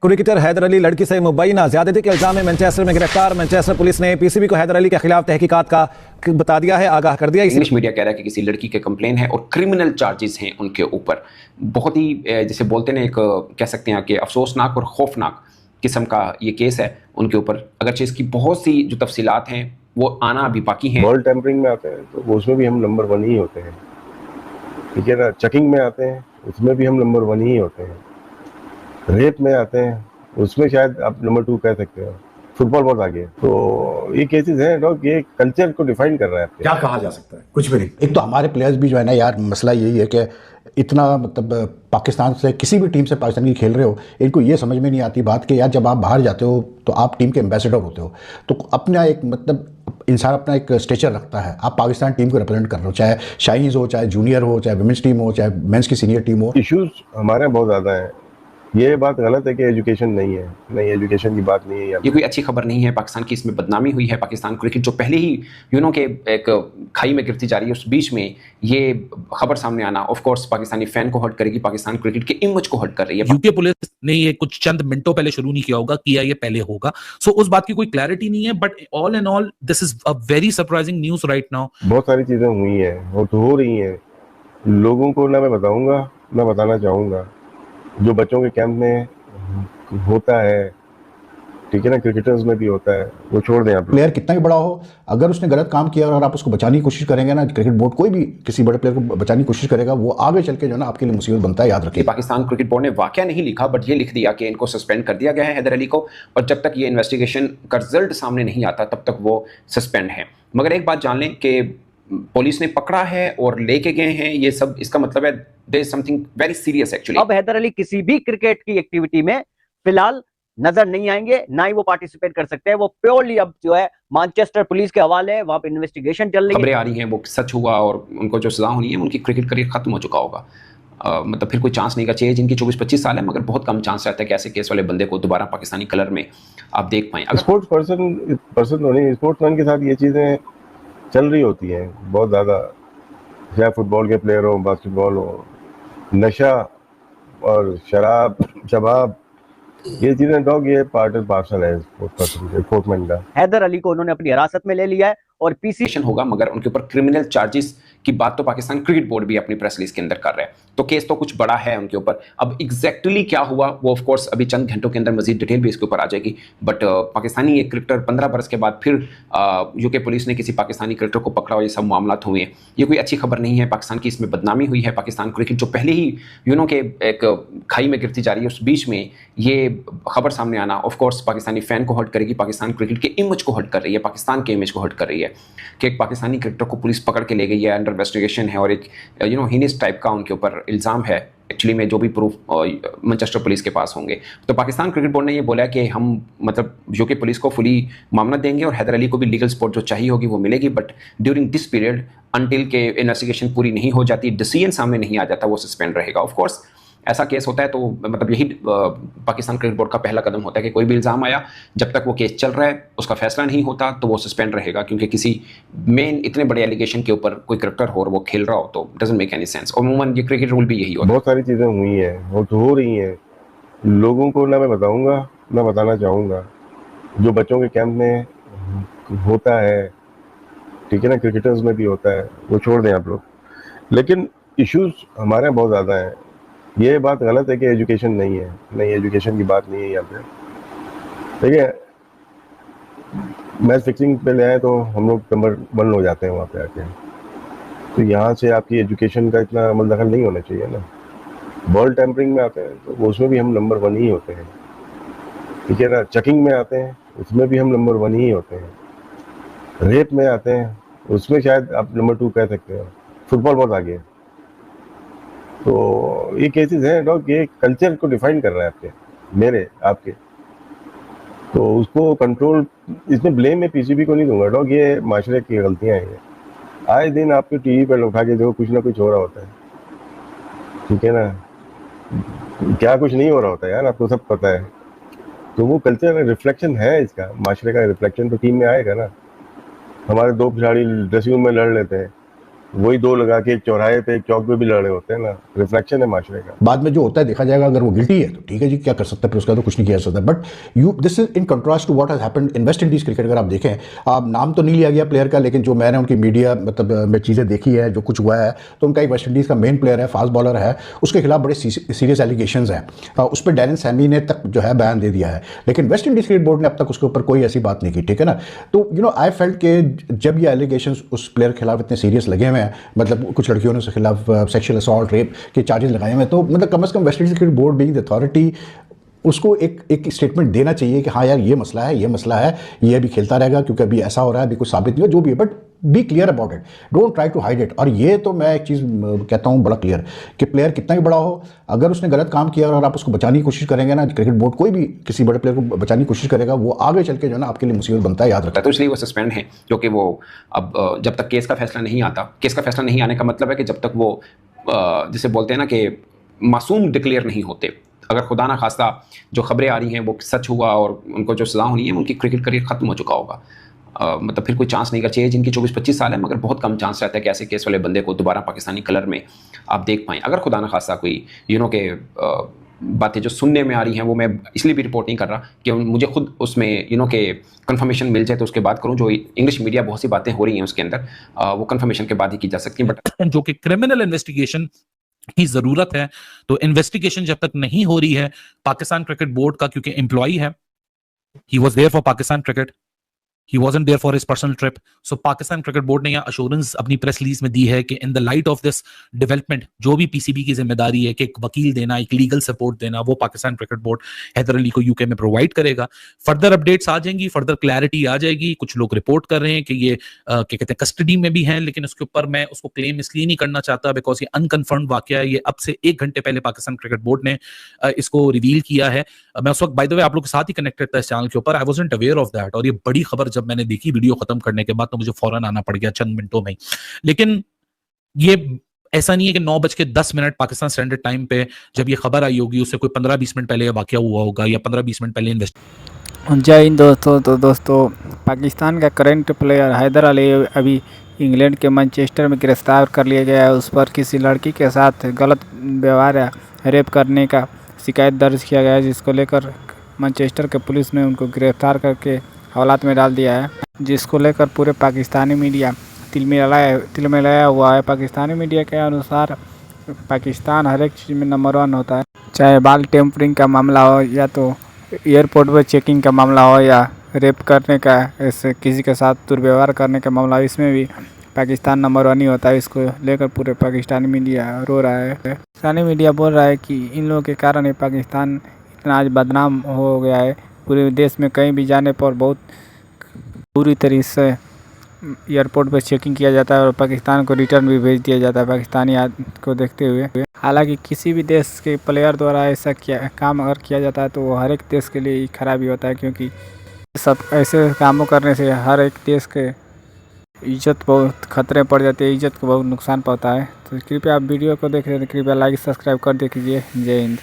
Cricketer Haider Ali लड़की से मुबैना ज्यादती के इल्जाम में मैनचेस्टर में गिरफ्तार। मैनचेस्टर पुलिस ने पीसीबी को हैदर अली के खिलाफ तहकीकात का बता दिया है, आगाह कर दिया। इंग्लिश मीडिया कह रहा है कि किसी लड़की के कंप्लेन है और क्रिमिनल चार्जेस हैं उनके ऊपर। बहुत ही जैसे बोलते हैं एक कह सकते हैं कि अफसोसनाक और खौफनाक किस्म का ये केस है उनके ऊपर। अगरचे इसकी बहुत सी जो तफसीलात हैं वो आना अभी बाकी हैं। बॉल टेम्परिंग में आते हैं तो उसमें भी हम नंबर 1 ही होते हैं, ठीक है ना। चेकिंग में आते हैं उसमें भी हम नंबर 1 ही होते हैं। रेप में आते हैं उसमें शायद आप नंबर 2 कह सकते हो। फुटबॉल बहुत आगे है। तो ये केसेस हैं डॉग, ये कल्चर को डिफाइन कर रहा है। क्या कहा जा सकता है? कुछ भी नहीं। एक तो हमारे प्लेयर्स भी जो है ना यार, मसला यही है कि इतना मतलब पाकिस्तान से किसी भी टीम से पाकिस्तान की खेल रहे हो, इनको ये समझ में नहीं आती बात कि यार जब आप बाहर जाते हो तो आप टीम के एम्बेसडर होते हो, तो अपना एक मतलब इंसान अपना एक स्टेचर रखता है। आप पाकिस्तान टीम को रिप्रेजेंट कर रहे हो, चाहे शाहीन्स हो, चाहे जूनियर हो, चाहे वुमेंस टीम हो, चाहे मेंस की सीनियर टीम हो। इश्यूज हमारे बहुत ज़्यादा हैं। ये बात गलत है कि एजुकेशन नहीं है, नहीं एजुकेशन की बात नहीं है। ये कोई अच्छी खबर नहीं है। पाकिस्तान की इसमें बदनामी हुई है। पाकिस्तान क्रिकेट जो पहले ही के एक खाई में गिरती जा रही है, उस बीच में ये खबर सामने आना ऑफ कोर्स पाकिस्तानी फैन को हर्ट करेगी, पाकिस्तान क्रिकेट के इमेज को हर्ट कर रही है। यूके पुलिस ने ये कुछ चंद मिनटों पहले शुरू नहीं किया होगा, किया ये पहले होगा, सो उस बात की कोई क्लैरिटी नहीं है। But all and all this is a very surprising news right now. बहुत सारी चीज़ें हुई हैं और तो हो रही हैं। लोगों को ना मैं बताऊंगा ना बताना चाहूँगा। जो बच्चों के कैंप में होता है, ठीक है ना, क्रिकेटर्स में भी होता है, वो छोड़ दें आप। प्लेयर कितना भी बड़ा हो, अगर उसने गलत काम किया और आप उसको बचाने की कोशिश करेंगे ना, क्रिकेट बोर्ड कोई भी किसी बड़े प्लेयर को बचाने की कोशिश करेगा, वो आगे चल के जो है ना आपके लिए मुसीबत बनता है, याद रखिए। पाकिस्तान क्रिकेट बोर्ड ने वाकया नहीं लिखा, बट ये लिख दिया कि इनको सस्पेंड कर दिया गया है हैदर अली को, और जब तक ये इन्वेस्टिगेशन का रिजल्ट सामने नहीं आता तब तक वो सस्पेंड है। मगर एक बात जान लें कि पुलिस ने पकड़ा है और लेके गए हैं, ये सब इसका मतलब है there is something very serious actually. अब हैदर अली किसी भी क्रिकेट की एक्टिविटी में फिलहाल नजर नहीं आएंगे, ना ही वो पार्टिसिपेट कर सकते हैं। वो प्योरली अब जो है मैनचेस्टर पुलिस के हवाले है, वहां पे इन्वेस्टिगेशन चल रही है। खबरें आ रही हैं वो सच हुआ और उनको जो सजा होनी है उनकी क्रिकेट करियर खत्म हो चुका होगा। मतलब फिर कोई चांस नहीं का चाहिए। जिनकी 24-25 साल है, मगर बहुत कम चांस रहता है कि ऐसे केस वाले बंदे को दोबारा पाकिस्तानी कलर में आप देख पाएं। स्पोर्ट्स पर्सन तो नहीं, स्पोर्ट्समैन के साथ ये चीज़ें चल रही होती हैं बहुत ज़्यादा, चाहे फुटबॉल के प्लेयर हो, बास्केटबॉल हो, नशा और शराब, ये चीजें डॉग, ये पार्ट एंड पार्सल है स्पोर्ट्समैन का। हैदर अली को उन्होंने अपनी हिरासत में ले लिया है और पीसी होगा, मगर उनके ऊपर क्रिमिनल चार्जेस की बात तो पाकिस्तान क्रिकेट बोर्ड भी अपनी प्रेस रिलीज के अंदर कर रहा है, तो केस तो कुछ बड़ा है उनके ऊपर। अब एग्जैक्टली क्या हुआ वो ऑफ कोर्स अभी चंद घंटों के अंदर मजीद डिटेल भी इसके ऊपर आ जाएगी। बट पाकिस्तानी एक क्रिकेटर 15 बरस के बाद फिर यूके पुलिस ने किसी पाकिस्तानी क्रिकेटर को पकड़ा और ये सब मामला हुए हैं, ये कोई अच्छी खबर नहीं है। पाकिस्तान की इसमें बदनामी हुई है। पाकिस्तान क्रिकेट जो पहले ही के एक खाई में गिरती जा रही है, उस बीच में ये खबर सामने आना ऑफ कोर्स पाकिस्तानी फैन को हर्ट करेगी, पाकिस्तान क्रिकेट के इमेज को हर्ट कर रही है, पाकिस्तान के इमेज को हर्ट कर रही है कि एक पाकिस्तानी क्रिकेटर को पुलिस पकड़ के ले गई है, अंडर इन्वेस्टिगेशन है और एक हीनियस टाइप का उनके ऊपर इल्ज़ाम है। एक्चुअली में जो भी प्रूफ मैनचेस्टर पुलिस के पास होंगे, तो पाकिस्तान क्रिकेट बोर्ड ने ये बोला कि हम मतलब यूके पुलिस को फुली मामला देंगे और हैदर अली को भी लीगल सपोर्ट जो चाहिए होगी वो मिलेगी, but during this period until के इन्वेस्टिगेशन पूरी नहीं हो जाती, डिसीजन सामने नहीं आ जाता, वो सस्पेंड रहेगा। ऑफ कोर्स ऐसा केस होता है तो मतलब यही पाकिस्तान क्रिकेट बोर्ड का पहला कदम होता है कि कोई भी इल्ज़ाम आया, जब तक वो केस चल रहा है उसका फैसला नहीं होता तो वो सस्पेंड रहेगा, क्योंकि किसी मेन इतने बड़े एलिगेशन के ऊपर कोई क्रिकेटर हो और वो खेल रहा हो तो डजंट मेक एनी सेंस। अमूमन ये क्रिकेट रूल भी यही होता है। बहुत सारी चीज़ें हुई हैं और तो हो रही हैं। लोगों को ना मैं बताऊँगा ना बताना चाहूँगा। जो बच्चों के कैंप में होता है, ठीक है ना, क्रिकेटर्स में भी होता है, वो छोड़ दें आप लोग। लेकिन इश्यूज हमारे बहुत ज़्यादा हैं। ये बात गलत है कि एजुकेशन नहीं है, नहीं एजुकेशन की बात नहीं है यहाँ पे, ठीक है। मैच फिक्सिंग पे ले आए तो हम लोग नंबर 1 हो जाते हैं वहाँ पे आके, तो यहाँ से आपकी एजुकेशन का इतना अमल दखल नहीं होना चाहिए ना। बॉल टेम्परिंग में आते हैं तो उसमें भी हम नंबर 1 ही होते हैं, ठीक है ना। चेकिंग में आते हैं उसमें भी हम नंबर 1 ही होते हैं। रेप में आते हैं उसमें शायद आप नंबर 2 कह सकते हो। फुटबॉल बहुत आगे है। तो ये केसेस हैं डॉग, ये कल्चर को डिफाइन कर रहा है आपके, मेरे आपके, तो उसको कंट्रोल, इसमें ब्लेम मैं पीसीबी को नहीं दूंगा डॉग, ये माशरे की गलतियां हैं। ये आए दिन आपके टीवी पर उठा के देखो कुछ ना कुछ हो रहा होता है, ठीक है ना। क्या कुछ नहीं हो रहा होता है यार, आपको सब पता है। तो वो कल्चर रिफ्लेक्शन है इसका, माशरे का रिफ्लेक्शन तो टीम में आएगा ना। हमारे 2 खिलाड़ी ड्रेसिंग रूम में लड़ लेते हैं, वही दो लगा के एक चौराहे पे एक चौक पे भी लड़ रहे होते हैं ना, रिफ्लेक्शन है माशरे का। बाद में जो होता है देखा जाएगा, अगर वो गिल्टी है तो ठीक है जी, क्या कर सकता है, फिर उसका तो कुछ नहीं किया जा सकता। But this is in contrast to what has happened in West Indies cricket. अगर आप देखें, आप नाम तो नहीं लिया गया प्लेयर का, लेकिन जो मैंने उनकी मीडिया मतलब में चीज़ें देखी है, जो कुछ हुआ है, तो उनका एक वेस्ट इंडीज़ का मेन प्लेयर है, फास्ट बॉलर है, उसके खिलाफ बड़े सीरियस एलिगेशंस हैं। उस पर डैरेन सैमी ने तक जो है बयान दे दिया है, लेकिन वेस्ट इंडीज़ क्रिकेट बोर्ड ने अब तक उसके ऊपर कोई ऐसी बात नहीं की, ठीक है ना। तो आई फेल्ट के जब ये एलिगेशंस उस प्लेयर के खिलाफ इतने सीरियस लगे हुए हैं, मतलब कुछ लड़कियों ने उसके खिलाफ सेक्शुअल असॉल्ट, रेप के चार्जेस लगाए हुए हैं, तो मतलब कम से कम West Indies cricket board being the authority उसको एक स्टेटमेंट देना चाहिए कि हाँ यार ये मसला है, ये अभी खेलता रहेगा क्योंकि अभी ऐसा हो रहा है, अभी कुछ साबित नहीं हुआ, जो भी है, but be clear about it, don't try to hide it. और ये तो मैं एक चीज़ कहता हूँ बड़ा क्लियर कि प्लेयर कितना भी बड़ा हो, अगर उसने गलत काम किया और आप उसको बचाने की कोशिश करेंगे ना, क्रिकेट बोर्ड कोई भी किसी बड़े प्लेयर को बचाने की कोशिश करेगा, वो आगे चल के जो है ना आपके लिए मुसीबत बनता है, याद रखता है। तो इसलिए वो सस्पेंड है, क्योंकि वो अब जब तक केस का फैसला नहीं आता, केस का फैसला नहीं आने का मतलब है कि जब तक वो जिसे बोलते हैं ना कि मासूम डिक्लेयर नहीं होते, अगर खुदा ना खास्ता जो खबरें आ रही हैं वो सच हुआ और उनको जो सज़ा होनी है, उनकी क्रिकेट करियर ख़त्म हो चुका होगा। मतलब फिर कोई चांस नहीं कर चाहिए, जिनकी 24-25 साल है, मगर बहुत कम चांस रहता है कि ऐसे केस वाले बंदे को दोबारा पाकिस्तानी कलर में आप देख पाएँ। अगर खुदा ना खास्ता कोई के बातें जो सुनने में आ रही हैं, वो मैं इसलिए भी रिपोर्ट नहीं कर रहा कि मुझे खुद उसमें के कंफर्मेशन मिल जाए तो उसके बाद करूं। जो इंग्लिश मीडिया बहुत सी बातें हो रही हैं उसके अंदर, वो कंफर्मेशन के बाद ही की जा सकती हैं। बट जो कि क्रिमिनल इन्वेस्टिगेशन की जरूरत है, तो इन्वेस्टिगेशन जब तक नहीं हो रही है पाकिस्तान क्रिकेट बोर्ड का, क्योंकि एम्प्लॉई है, he was there for Pakistan cricket, he wasn't there for his personal trip, so Pakistan cricket board ने यह अश्योरेंस अपनी प्रेस रिलीज में दी है कि in the light of this development जो भी पीसीबी की जिम्मेदारी है कि एक वकील देना, एक लीगल सपोर्ट देना, वो पाकिस्तान क्रिकेट बोर्ड हैदर अली को यूके में प्रोवाइड करेगा। फर्दर अपडेट्स आ जाएंगी, फर्दर क्लैरिटी आ जाएगी। कुछ लोग रिपोर्ट कर रहे हैं कि ये क्या कहते हैं कस्टडी में भी हैं, लेकिन उसके ऊपर मैं उसको क्लेम इसलिए नहीं करना चाहता बिकॉज ये अनकन्फर्म्ड वाकया है। ये अब से 1 घंटे पहले पाकिस्तान क्रिकेट बोर्ड ने इसको रिवील किया है। मैं उस वक्त बाय द वे आप लोग के साथ ही कनेक्टेड था इस चैनल के ऊपर, I wasn't aware of that, और ये बड़ी खबर जब मैंने देखी वीडियो खत्म करने के बाद तो मुझे फौरन आना पड़ गया चंद मिनटों में। लेकिन ये ऐसा नहीं है कि 9:10 पाकिस्तान स्टैंडर्ड टाइम पे जब ये खबर आई होगी उससे कोई 15-20 मिनट पहले वाकया हुआ होगा या 15-20 मिनट पहले इन्वेस्ट। जय हिंद दोस्तों। तो दोस्तों, पाकिस्तान का करंट प्लेयर हैदर अली अभी इंग्लैंड के मैनचेस्टर में गिरफ्तार कर लिया गया है। उस पर किसी लड़की के साथ गलत व्यवहार या रेप करने का शिकायत दर्ज किया गया है, जिसको लेकर मैनचेस्टर के पुलिस ने उनको गिरफ्तार करके हवालात में डाल दिया है, जिसको लेकर पूरे पाकिस्तानी मीडिया तिलमिलाया हुआ है। पाकिस्तानी मीडिया के अनुसार पाकिस्तान हर एक चीज़ में नंबर 1 होता है, चाहे बाल टेम्परिंग का मामला हो या तो एयरपोर्ट पर चेकिंग का मामला हो या रेप करने का, ऐसे किसी के साथ दुर्व्यवहार करने का मामला, इसमें भी पाकिस्तान नंबर 1 ही होता है। इसको लेकर पूरे पाकिस्तानी मीडिया रो रहा है। पाकिस्तानी मीडिया बोल रहा है कि इन लोगों के कारण पाकिस्तान इतना आज बदनाम हो गया है। पूरे देश में कहीं भी जाने पर बहुत पूरी तरीके से एयरपोर्ट पर चेकिंग किया जाता है और पाकिस्तान को रिटर्न भी भेज दिया जाता है पाकिस्तानी को देखते हुए। हालांकि किसी भी देश के प्लेयर द्वारा ऐसा काम अगर किया जाता है तो वो हर एक देश के लिए खराबी होता है, क्योंकि सब ऐसे कामों करने से हर एक देश के इज्जत बहुत खतरे पड़ जाती है, इज्जत को बहुत नुकसान पहुँचता है। तो कृपया आप वीडियो को देख रहे हैं, कृपया लाइक सब्सक्राइब कर दीजिए। जय हिंद।